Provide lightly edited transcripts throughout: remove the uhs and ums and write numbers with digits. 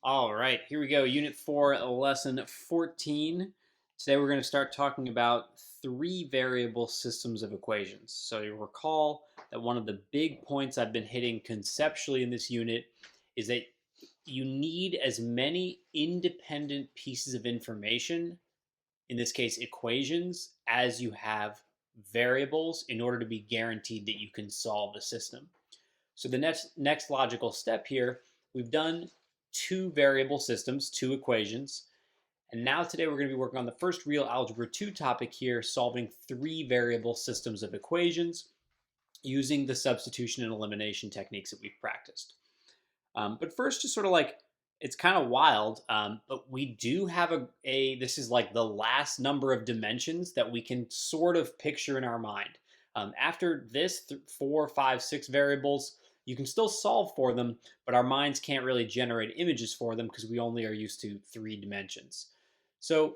All right, here we go. Unit 4, lesson 14. Today we're going to start talking about three variable systems of equations. So you'll recall that one of the big points I've been hitting conceptually in this unit is that you need as many independent pieces of information, in this case equations, as you have variables in order to be guaranteed that you can solve the system. So the next logical step here, we've done two variable systems, two equations. And now today we're going to be working on the first real Algebra 2 topic here, solving three variable systems of equations using the substitution and elimination techniques that we've practiced. But first, just sort of like, it's kind of wild, but we do have this is like the last number of dimensions that we can sort of picture in our mind. After this, 4, 5, 6 variables, you can still solve for them, but our minds can't really generate images for them because we only are used to 3 dimensions. So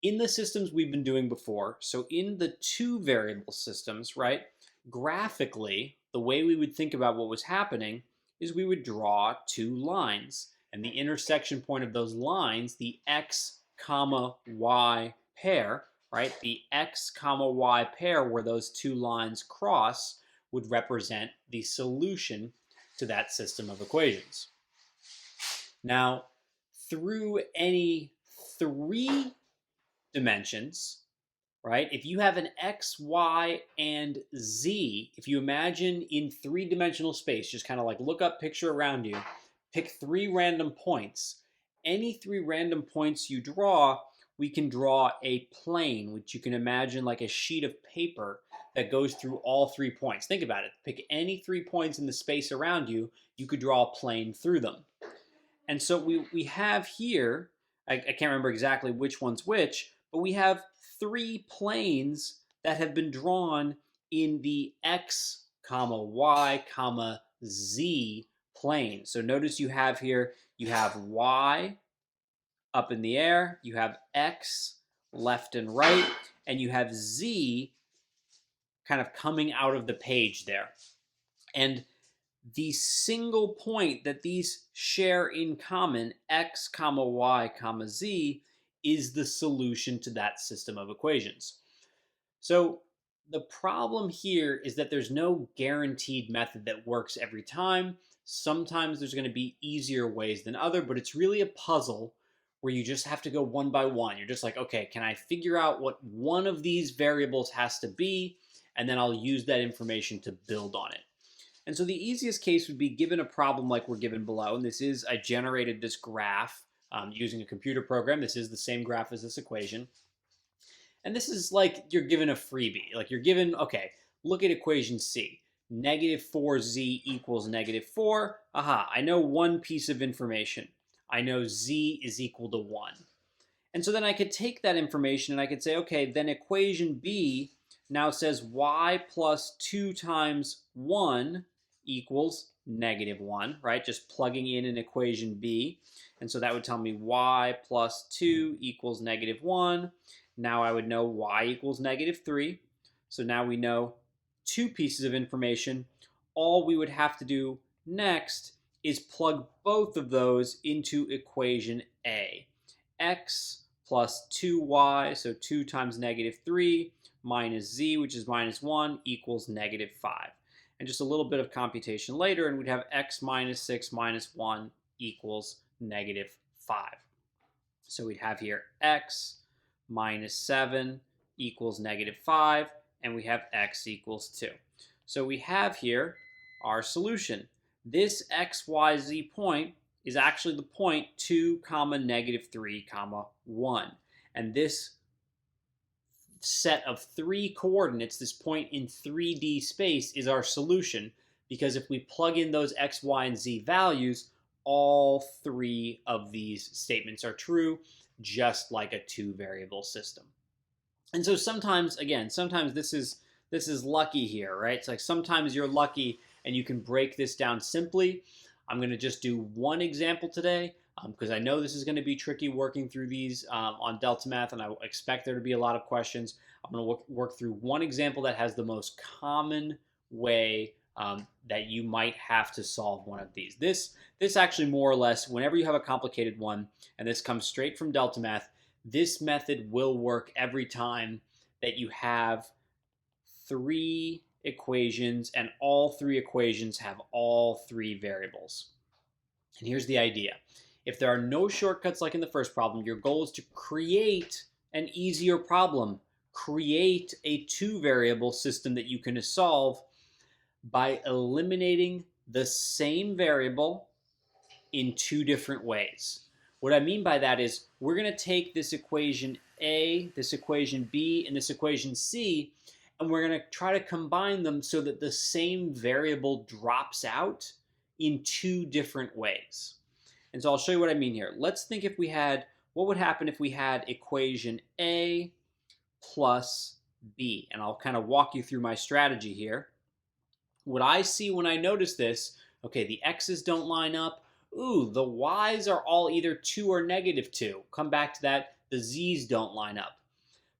in the systems we've been doing before, so in the two variable systems, right, graphically, the way we would think about what was happening is we would draw two lines. And the intersection point of those lines, the x comma y pair, right, the x comma y pair where those two lines cross would represent the solution to that system of equations. Now, through any three dimensions, right? If you have an x, y, and z, if you imagine in three-dimensional space, just kind of like look up, picture around you, pick three random points. Any three random points you draw, we can draw a plane, which you can imagine like a sheet of paper that goes through all 3 points. Think about it. Pick any 3 points in the space around you, you could draw a plane through them. And so we have here, I can't remember exactly which one's which, but we have 3 planes that have been drawn in the x comma y comma z plane. So notice you have here, you have y up in the air, you have x left and right, and you have z kind of coming out of the page there. And the single point that these share in common, x comma y comma z, is the solution to that system of equations. So the problem here is that there's no guaranteed method that works every time. Sometimes there's going to be easier ways than other, but it's really a puzzle where you just have to go one by one. You're just like, okay, can I figure out what one of these variables has to be? And then I'll use that information to build on it. And so the easiest case would be given a problem like we're given below. And this is, I generated this graph using a computer program. This is the same graph as this equation. And this is like you're given a freebie. Like you're given, okay, look at equation C. Negative 4z equals negative 4. Aha, I know one piece of information. I know z is equal to 1. And so then I could take that information and I could say, okay, then equation B now says y plus 2 times 1 equals negative 1, right? Just plugging in an equation B. And so that would tell me y plus 2 equals negative 1. Now I would know y equals negative 3. So now we know 2 pieces of information. All we would have to do next is plug both of those into equation A. X plus 2y, so 2 times negative 3, minus z, which is minus 1, equals negative 5. And just a little bit of computation later, and we'd have x minus 6 minus 1 equals negative 5. So we'd have here x minus 7 equals negative 5, and we have x equals 2. So we have here our solution. This x, y, z point is actually the point 2 comma negative 3 comma 1. And this set of 3 coordinates, this point in 3D space, is our solution, because if we plug in those x, y, and z values, all 3 of these statements are true, just like a 2-variable system. And so sometimes, again, sometimes this is lucky here, right? It's like sometimes you're lucky and you can break this down simply. I'm going to just do one example today because I know this is going to be tricky working through these on Delta Math, and I expect there to be a lot of questions. I'm going to work through one example that has the most common way that you might have to solve one of these. This actually more or less, whenever you have a complicated one, and this comes straight from Delta Math, this method will work every time that you have three equations and all three equations have all three variables. And here's the idea. If there are no shortcuts like in the first problem, your goal is to create an easier problem. Create a two-variable system that you can solve by eliminating the same variable in two different ways. What I mean by that is we're going to take this equation A, this equation B, and this equation C, and we're going to try to combine them so that the same variable drops out in two different ways. And so I'll show you what I mean here. Let's think if we had, what would happen if we had equation A plus B? And I'll kind of walk you through my strategy here. What I see when I notice this, okay, the x's don't line up. Ooh, the y's are all either 2 or -2. Come back to that. The z's don't line up.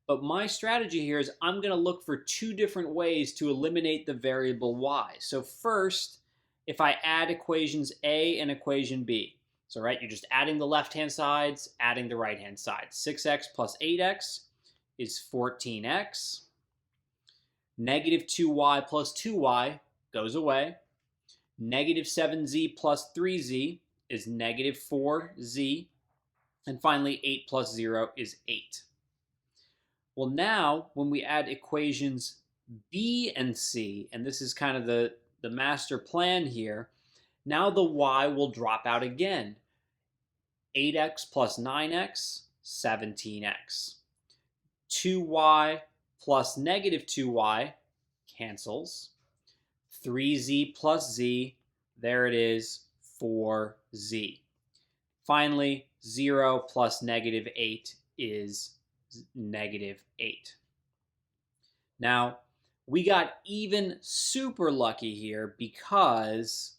But my strategy here is I'm going to look for two different ways to eliminate the variable y. So first, if I add equations A and equation B, so right, you're just adding the left-hand sides, adding the right-hand sides. 6x plus 8x is 14x. -2y plus 2y goes away. -7z plus 3z is -4z. And finally, 8 plus 0 is 8. Well, now, when we add equations B and C, and this is kind of the master plan here, now the y will drop out again. 8x plus 9x, 17x. 2y plus -2y cancels. 3z plus z, there it is, 4z. Finally, 0 plus -8 is -8. Now, we got even super lucky here because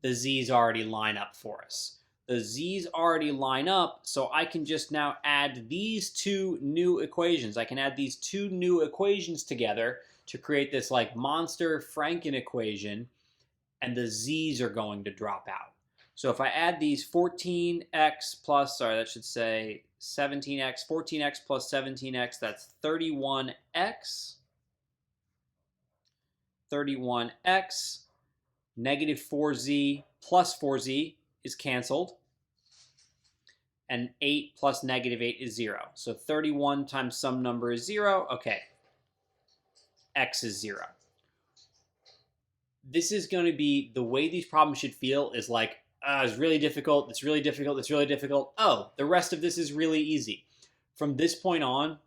the z's already line up for us. The z's already line up, so I can just now add these two new equations. I can add these two new equations together to create this like monster Franken equation, and the z's are going to drop out. So if I add these 14x plus, sorry, that should say 17x, 14x plus 17x, that's 31x. 31x, -4z plus 4z is canceled, and 8 plus -8 is 0. So 31 times some number is 0. Okay, x is 0. This is going to be, the way these problems should feel is like, it's really difficult, it's really difficult, it's really difficult. Oh, the rest of this is really easy. From this point on,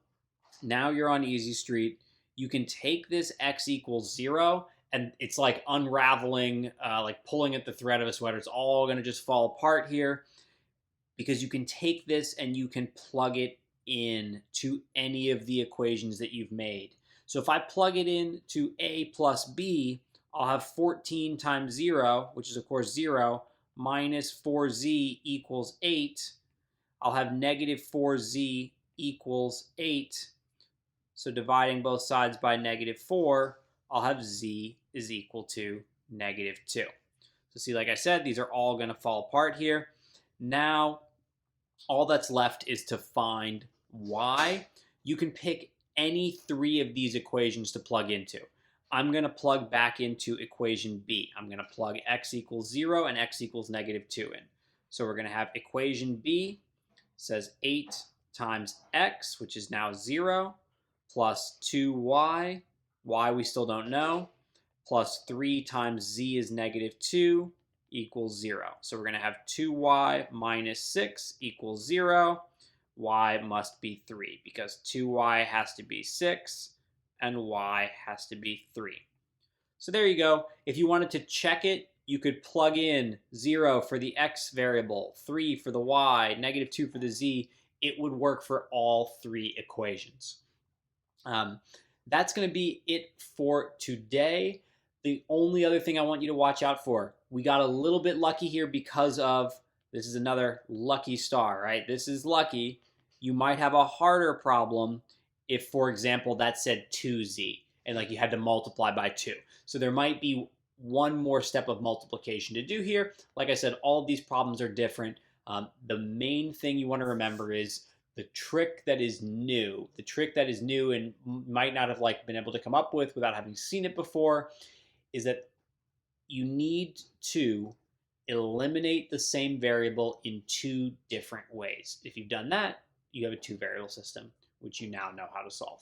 now you're on easy street. You can take this x equals 0, and it's like unraveling, like pulling at the thread of a sweater. It's all going to just fall apart here, because you can take this and you can plug it in to any of the equations that you've made. So if I plug it in to a plus b, I'll have 14 times 0, which is of course 0, minus 4z equals 8. I'll have -4z equals 8. So dividing both sides by -4, I'll have z is equal to -2. So see, like I said, these are all going to fall apart here. Now, all that's left is to find y. You can pick any three of these equations to plug into. I'm going to plug back into equation B. I'm going to plug x equals 0 and x equals -2 in. So we're going to have equation B says 8 times x, which is now 0, plus 2y, y we still don't know, plus 3 times z is -2 equals 0. So we're going to have 2y minus 6 equals 0. Y must be 3 because 2y has to be 6 and y has to be 3. So there you go. If you wanted to check it, you could plug in 0 for the x variable, 3 for the y, -2 for the z. It would work for all three equations. That's going to be it for today. The only other thing I want you to watch out for, we got a little bit lucky here because of, this is another lucky star, right? This is lucky. You might have a harder problem if, for example, that said 2z. and like you had to multiply by 2. So there might be one more step of multiplication to do here. Like I said, all of these problems are different. The main thing you want to remember is the trick that is new, and might not have like been able to come up with without having seen it before, is that you need to eliminate the same variable in 2 different ways. If you've done that, you have a 2-variable system, which you now know how to solve.